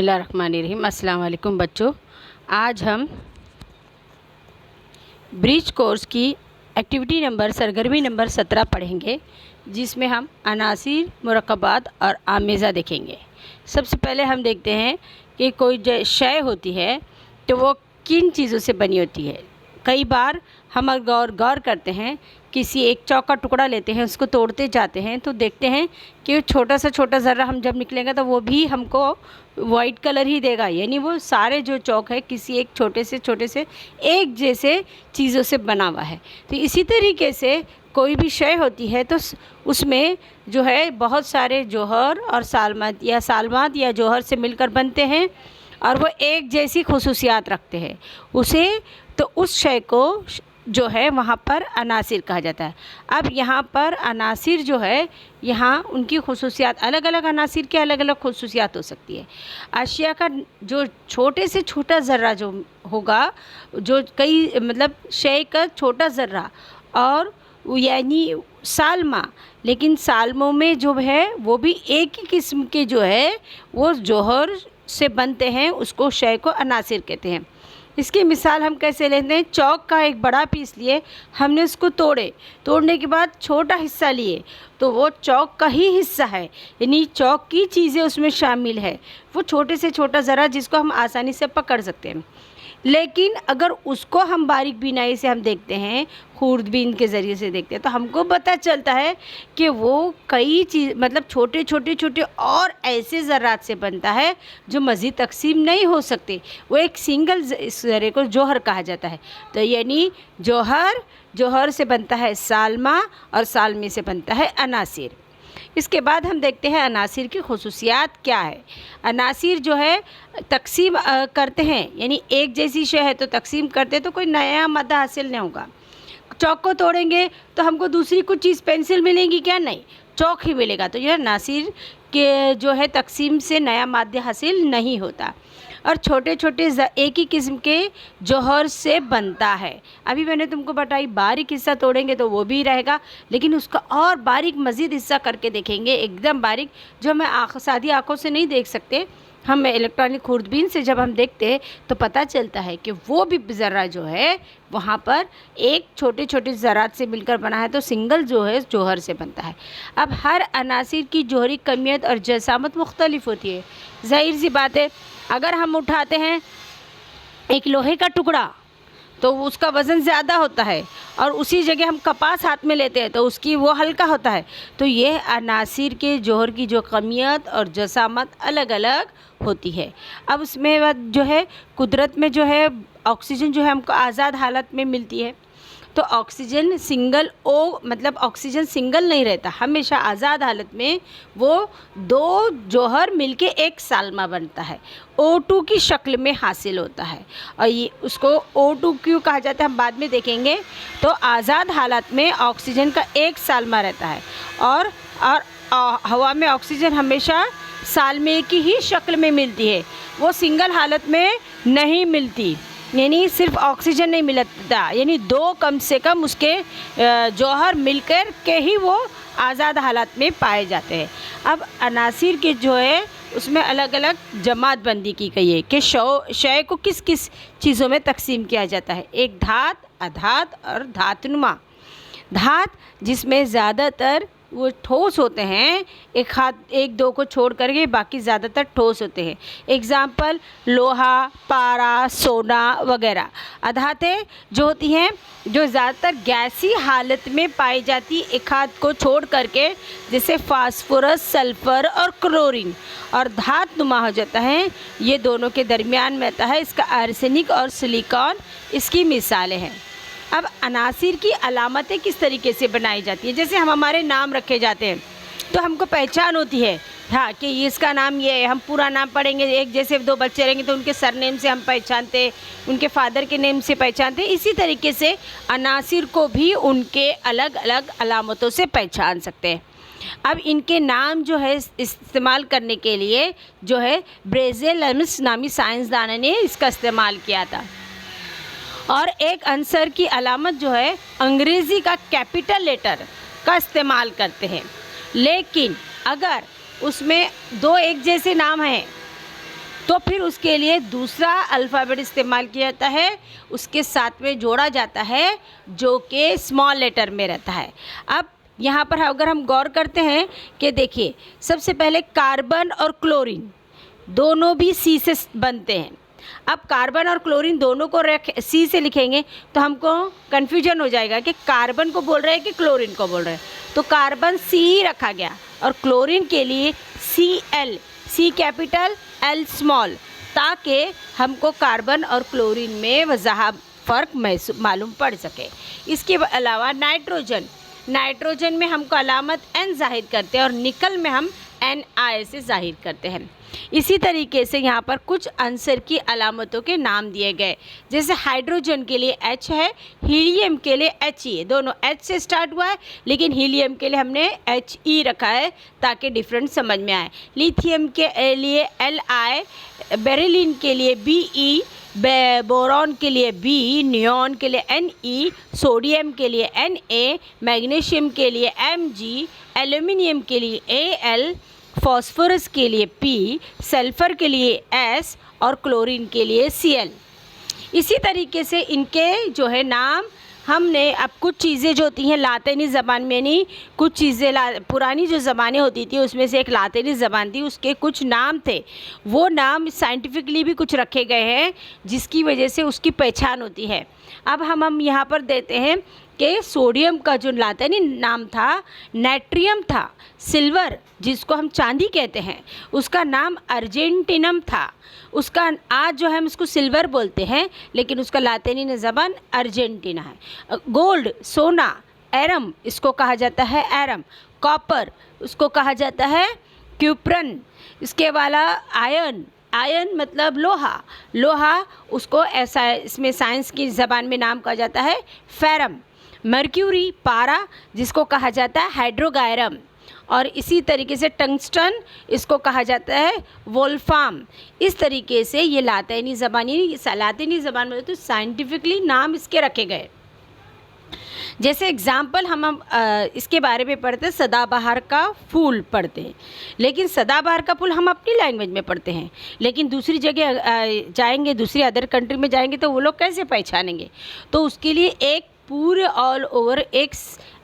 बिस्मिल्लाहिर्रहमानिर्रहीम। अस्सलाम वालेकुम बच्चों, आज हम ब्रिज कोर्स की एक्टिविटी नंबर सरगर्मी नंबर 17 पढ़ेंगे, जिसमें हम अनासिर, मुरक्कबात और आमेज़ा देखेंगे। सबसे पहले हम देखते हैं कि कोई शय होती है तो वो किन चीज़ों से बनी होती है। कई बार हम गौर करते हैं, किसी एक चौक का टुकड़ा लेते हैं, उसको तोड़ते जाते हैं तो देखते हैं कि छोटा ज़र्रा हम जब निकलेंगे तो वो भी हमको वाइट कलर ही देगा, यानी वो सारे जो चौक है किसी एक छोटे से एक जैसे चीज़ों से बना हुआ है। तो इसी तरीके से कोई भी शय होती है तो उसमें जो है बहुत सारे जौहर और सालमात या जौहर से मिलकर बनते हैं और वो एक जैसी खुसूसियात रखते हैं उसे, तो उस शय को जो है वहाँ पर अनासिर कहा जाता है। अब यहाँ पर अनासिर जो है, यहाँ उनकी खुसूसियात अलग अलग, अनासिर के अलग अलग खुसूसियात हो सकती है। अशिया का जो छोटे से छोटा ज़र्रा जो होगा, जो कई मतलब शय का छोटा ज़र्रा, और यानी सालमा, लेकिन सालमों में जो है वो भी एक ही किस्म के जो है वो जौहर से बनते हैं, उसको शय को अनासिर कहते हैं। इसकी मिसाल हम कैसे लेते हैं, चौक का एक बड़ा पीस लिए, हमने उसको तोड़ने के बाद छोटा हिस्सा लिए तो वो चौक का ही हिस्सा है, यानी चौक की चीज़ें उसमें शामिल है। वो छोटे से छोटा ज़रा जिसको हम आसानी से पकड़ सकते हैं। लेकिन अगर उसको हम बारीक बीनाई से हम देखते हैं, खूरदबीन के ज़रिए से देखते हैं, तो हमको पता चलता है कि वो कई चीज़ मतलब छोटे और ऐसे ज़रात से बनता है जो मज़ीद तकसीम नहीं हो सकते। वो एक सिंगल ज़रे को जौहर कहा जाता है। तो यानी जौहर से बनता है सालमा और सालमे से बनता है अनासिर। इसके बाद हम देखते हैं अनासिर की खुसूसियात क्या है। अनासिर जो है तकसीम करते हैं, यानी एक जैसी शय है तो तकसीम करते तो कोई नया मादा हासिल नहीं होगा। चौक को तोड़ेंगे तो हमको दूसरी कुछ चीज़ पेंसिल मिलेगी क्या? नहीं, चौक ही मिलेगा। तो यह अनासिर के जो है तकसीम से नया मादा हासिल नहीं होता और छोटे एक ही किस्म के जौहर से बनता है। अभी मैंने तुमको बताई बारीक हिस्सा तोड़ेंगे तो वो भी रहेगा, लेकिन उसका और बारीक मज़ीद हिस्सा करके देखेंगे, एकदम बारीक, जो हमें सादी आँखों से नहीं देख सकते, हम इलेक्ट्रॉनिक खूरदबीन से जब हम देखते हैं तो पता चलता है कि वो भी ज़र्रा जो है वहाँ पर एक छोटे ज़रात से मिलकर बना है, तो सिंगल जो है जौहर से बनता है। अब हर अनासिर की जौहरी कमियत और जसामत मुख्तलिफ होती है। ज़ाहिर सी बात है, अगर हम उठाते हैं एक लोहे का टुकड़ा तो उसका वज़न ज़्यादा होता है, और उसी जगह हम कपास हाथ में लेते हैं तो उसकी वो हल्का होता है। तो ये अनासिर के जौहर की जो कमियत और जसामत अलग अलग होती है। अब उसमें जो है कुदरत में जो है ऑक्सीजन जो है हमको आज़ाद हालत में मिलती है, तो ऑक्सीजन सिंगल नहीं रहता, हमेशा आज़ाद हालत में वो दो जौहर मिलके एक सालमा बनता है, O2 की शक्ल में हासिल होता है। और ये उसको O2 क्यों कहा जाता है हम बाद में देखेंगे। तो आज़ाद हालत में ऑक्सीजन का एक सालमा रहता है, और हवा में ऑक्सीजन हमेशा सालमे की ही शक्ल में मिलती है, वो सिंगल हालत में नहीं मिलती, यानी सिर्फ ऑक्सीजन नहीं मिलता, यानी दो कम से कम उसके जौहर मिलकर के ही वो आज़ाद हालत में पाए जाते हैं। अब अनासिर के जो है उसमें अलग अलग जमात बंदी की गई है कि शय को किस किस चीज़ों में तकसीम किया जाता है। एक धात, अधात और धातुनुमा। धात जिसमें ज़्यादातर वो ठोस होते हैं, एक दो को छोड़ करके बाकी ज़्यादातर ठोस होते हैं। एग्ज़ाम्पल लोहा, पारा, सोना वगैरह। अधातें जो होती हैं जो ज़्यादातर गैसी हालत में पाई जाती, एक हाथ को छोड़ करके, जैसे फास्फोरस, सल्फ़र और क्लोरीन। और धातुनुमा हो जाता है, ये दोनों के दरमियान में आता है, इसका आर्सेनिक और सिलिकॉन इसकी मिसालें हैं। अब अनासिर की अलामतें किस तरीके से बनाई जाती है, जैसे हम हमारे नाम रखे जाते हैं तो हमको पहचान होती है, हाँ, कि ये इसका नाम ये है। हम पूरा नाम पढ़ेंगे, एक जैसे दो बच्चे रहेंगे तो उनके सरनेम से हम पहचानते, उनके फादर के नेम से पहचानते। इसी तरीके से अनासिर को भी उनके अलग अलग अलामतों से पहचान सकते हैं। अब इनके नाम जो है इस्तेमाल करने के लिए जो है ब्रेज़ेलस नामी साइंसदान ने इसका इस्तेमाल किया था। और एक आंसर की अलामत जो है अंग्रेज़ी का कैपिटल लेटर का इस्तेमाल करते हैं, लेकिन अगर उसमें दो एक जैसे नाम हैं तो फिर उसके लिए दूसरा अल्फ़ाबेट इस्तेमाल किया जाता है, उसके साथ में जोड़ा जाता है, जो कि स्मॉल लेटर में रहता है। अब यहाँ पर अगर हम गौर करते हैं कि देखिए, सबसे पहले कार्बन और क्लोरीन दोनों भी सी से बनते हैं। अब कार्बन और क्लोरीन दोनों को सी से लिखेंगे तो हमको कन्फ्यूजन हो जाएगा कि कार्बन को बोल रहे हैं कि क्लोरीन को बोल रहे हैं। तो कार्बन सी ही रखा गया और क्लोरीन के लिए Cl, सी कैपिटल एल स्मॉल, ताकि हमको कार्बन और क्लोरीन में वज़ाह फ़र्क मालूम पड़ सके। इसके अलावा नाइट्रोजन में हमको अलामत N ज़ाहिर करते हैं और निकल में हम Na से ज़ाहिर करते हैं। इसी तरीके से यहाँ पर कुछ आंसर की अलामतों के नाम दिए गए, जैसे हाइड्रोजन के लिए H है, हीलियम के लिए He है। दोनों H से स्टार्ट हुआ है, लेकिन हीलियम के लिए हमने He रखा है ताकि डिफरेंट समझ में आए। लिथियम के लिए Li, बेरिलिन के लिए Be, बोरॉन के लिए B, नियॉन के लिए Ne, सोडियम के लिए Na, मैग्नीशियम के लिए Mg, एल्यूमिनियम के लिए Al, फॉस्फोरस के लिए P, सल्फ़र के लिए S और क्लोरीन के लिए Cl। इसी तरीके से इनके जो है नाम हमने, अब कुछ चीज़ें जो होती हैं लातिनी ज़बान में, नहीं कुछ चीज़ें पुरानी जो ज़बानें होती थी उसमें से एक लातिनी ज़बान थी, उसके कुछ नाम थे, वो नाम साइंटिफिकली भी कुछ रखे गए हैं जिसकी वजह से उसकी पहचान होती है। अब हम यहाँ पर देते हैं कि सोडियम का जो लातिनी नाम था नाइट्रियम था, सिल्वर जिसको हम चांदी कहते हैं उसका नाम अर्जेंटिनम था, उसका आज जो है हम उसको सिल्वर बोलते हैं, लेकिन उसका लातिनी ज़बान अर्जेंटीना है। गोल्ड सोना, एरम इसको कहा जाता है एरम, कॉपर उसको कहा जाता है क्यूप्रन, इसके वाला आयन मतलब लोहा उसको ऐसा इसमें साइंस की ज़बान में नाम कहा जाता है फेरम। मर्क्यूरी पारा जिसको कहा जाता है हाइड्रोगायरम, और इसी तरीके से टंगस्टन इसको कहा जाता है वोल्फाम। इस तरीके से ये लातिनी ज़बान में तो साइंटिफिकली नाम इसके रखे गए। जैसे एग्ज़ाम्पल हम इसके बारे में पढ़ते हैं, सदाबहार का फूल पढ़ते हैं, लेकिन सदाबहार का फूल हम अपनी लैंग्वेज में पढ़ते हैं, लेकिन दूसरी जगह जाएंगे, दूसरी अदर कंट्री में जाएंगे तो वो लोग कैसे पहचानेंगे? तो उसके लिए एक पूरे ऑल ओवर एक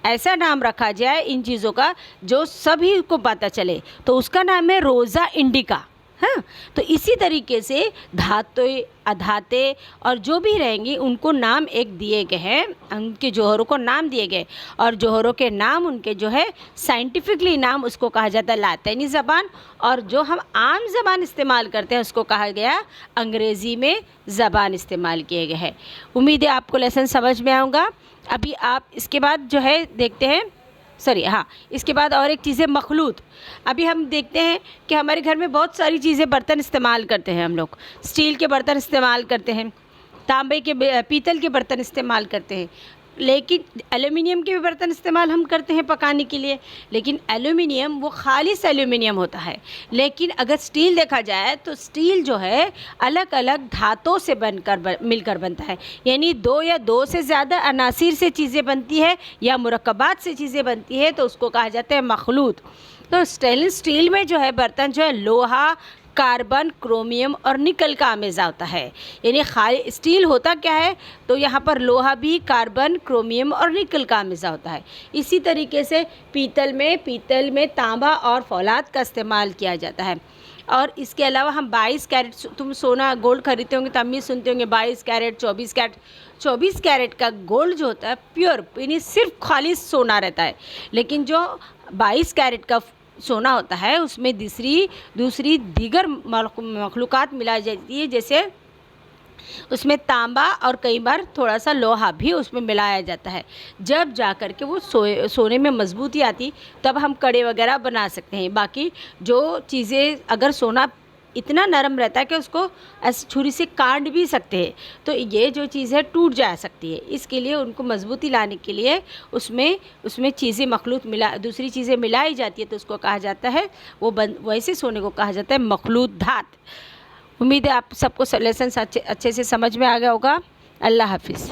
ऐसा नाम रखा जाए इन चीज़ों का जो सभी को पता चले, तो उसका नाम है रोज़ा इंडिका। हाँ, तो इसी तरीके से धातु अधाते और जो भी रहेंगी उनको नाम एक दिए गए हैं, उनके जौहरों को नाम दिए गए, और जौहरों के नाम उनके जो है साइंटिफिकली नाम उसको कहा जाता है लातिनी ज़बान, और जो हम आम ज़बान इस्तेमाल करते हैं उसको कहा गया अंग्रेज़ी में ज़बान इस्तेमाल किए गए हैं। उम्मीद है आपको लेसन समझ में आऊँगा। अभी आप इसके बाद जो है देखते हैं, इसके बाद और एक चीज़ है मखलूत। अभी हम देखते हैं कि हमारे घर में बहुत सारी चीज़ें बर्तन इस्तेमाल करते हैं हम लोग, स्टील के बर्तन इस्तेमाल करते हैं, तांबे के पीतल के बर्तन इस्तेमाल करते हैं, लेकिन एल्यूमिनियम के भी बर्तन इस्तेमाल हम करते हैं पकाने के लिए, लेकिन एल्यूमिनियम वो खालिस एल्यूमिनियम होता है। लेकिन अगर स्टील देखा जाए तो स्टील जो है अलग अलग धातों से मिलकर बनता है, यानी दो या दो से ज़्यादा अनासिर से चीज़ें बनती है या मुरक्कबात से चीज़ें बनती है, तो उसको कहा जाता है मखलूत। तो स्टेनलेस स्टील में जो है बर्तन जो है लोहा, कार्बन, क्रोमियम और निकल का आमेज़ा होता है। यानी खाली स्टील होता क्या है, तो यहाँ पर लोहा भी कार्बन, क्रोमियम और निकल का आमेज़ा होता है। इसी तरीके से पीतल में तांबा और फौलाद का इस्तेमाल किया जाता है। और इसके अलावा हम 22 कैरेट, तुम सोना गोल्ड खरीदते होंगे तो अम्मी सुनते होंगे 22 कैरेट 24 कैरेट का गोल्ड जो होता है प्योर, यानी सिर्फ खालिस सोना रहता है। लेकिन जो 22 कैरेट का सोना होता है उसमें दूसरी दीगर मखलूक़ात मिलाई जाती है, जैसे उसमें तांबा और कई बार थोड़ा सा लोहा भी उसमें मिलाया जाता है। जब जा कर के वो सोने में मजबूती आती तब हम कड़े वगैरह बना सकते हैं। बाकी जो चीज़ें अगर सोना इतना नरम रहता है कि उसको ऐसे छुरी से काट भी सकते हैं, तो ये जो चीज़ है टूट जा सकती है। इसके लिए उनको मजबूती लाने के लिए उसमें चीज़ें दूसरी चीज़ें मिलाई जाती है, तो उसको कहा जाता है वैसे सोने को कहा जाता है मखलूत धात। उम्मीद है आप सबको लेसन अच्छे से समझ में आ गया होगा। अल्लाह हाफिज़।